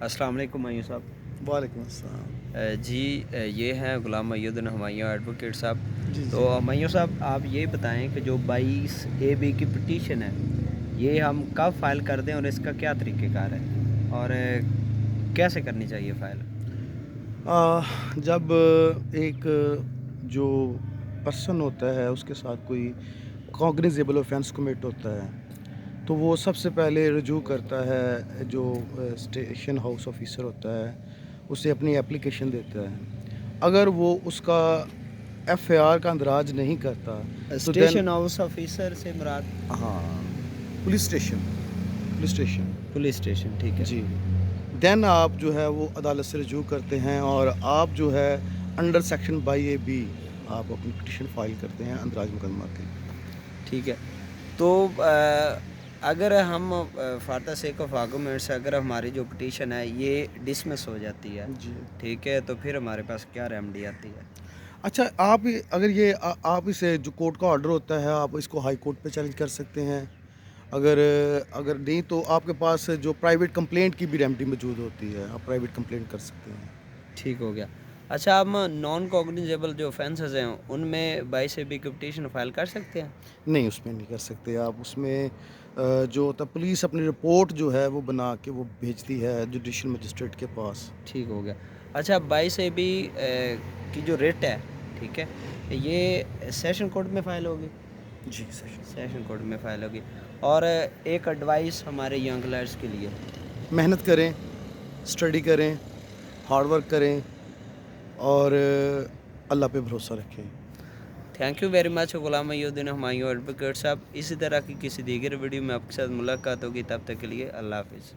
السلام علیکم معیو صاحب۔ وعلیکم السلام۔ جی یہ ہیں غلام معید ہمایوں ایڈوکیٹ صاحب۔ جی تو جی معیو صاحب آپ یہ بتائیں کہ جو 22 AB کی پٹیشن ہے یہ ہم کب فائل کر دیں اور اس کا کیا طریقہ کار ہے اور کیسے کرنی چاہیے فائل؟ جب ایک جو پرسن ہوتا ہے اس کے ساتھ کوئی کاگنیزیبل اوفینس کمٹ ہوتا ہے تو وہ سب سے پہلے رجوع کرتا ہے، جو اسٹیشن ہاؤس آفیسر ہوتا ہے اسے اپنی اپلیکیشن دیتا ہے۔ اگر وہ اس کا FIR کا اندراج نہیں کرتا تو دین اسٹیشن ہاؤس آفیسر سے مراد؟ ہاں، پولیس اسٹیشن پولیس اسٹیشن، ٹھیک ہے جی، دین آپ جو ہے وہ عدالت سے رجوع کرتے ہیں اور آپ جو ہے انڈر سیکشن 22AB آپ اپنی پٹیشن فائل کرتے ہیں اندراج مقدمہ کے لیے۔ ٹھیک ہے۔ تو اگر ہم for the sake of arguments اگر ہماری جو پٹیشن ہے یہ ڈسمس ہو جاتی ہے، جی، ٹھیک ہے، تو پھر ہمارے پاس کیا ریمیڈی آتی ہے؟ اچھا، اگر یہ آپ اسے جو کورٹ کا آرڈر ہوتا ہے آپ اس کو ہائی کورٹ پہ چیلنج کر سکتے ہیں۔ اگر نہیں تو آپ کے پاس جو پرائیویٹ کمپلینٹ کی بھی ریمیڈی موجود ہوتی ہے، آپ پرائیویٹ کمپلینٹ کر سکتے ہیں۔ ٹھیک ہو گیا۔ اچھا، ہم نان کوگنیزیبل جو offences ہیں ان میں 22AB کی پٹیشن فائل کر سکتے ہیں؟ نہیں، اس میں نہیں کر سکتے آپ۔ اس میں جو ہوتا ہے پولیس اپنی رپورٹ جو ہے وہ بنا کے وہ بھیجتی ہے جوڈیشل مجسٹریٹ کے پاس۔ ٹھیک ہو گیا۔ اچھا، 22AB کی جو ریٹ ہے، ٹھیک ہے، یہ سیشن کورٹ میں فائل ہوگی؟ جی، سیشن سیشن کورٹ میں فائل ہوگی۔ اور ایک ایڈوائس ہمارے ینگ لائرس کے لیے؟ محنت کریں، اسٹڈی کریں، ہارڈ ورک کریں اور اللہ پہ بھروسہ رکھیں۔ Thank you very much Ghulam Moeed Humayun advocate صاحب۔ اسی طرح کی کسی دیگر ویڈیو میں آپ کے ساتھ ملاقات ہوگی، تب تک کے لیے اللہ حافظ۔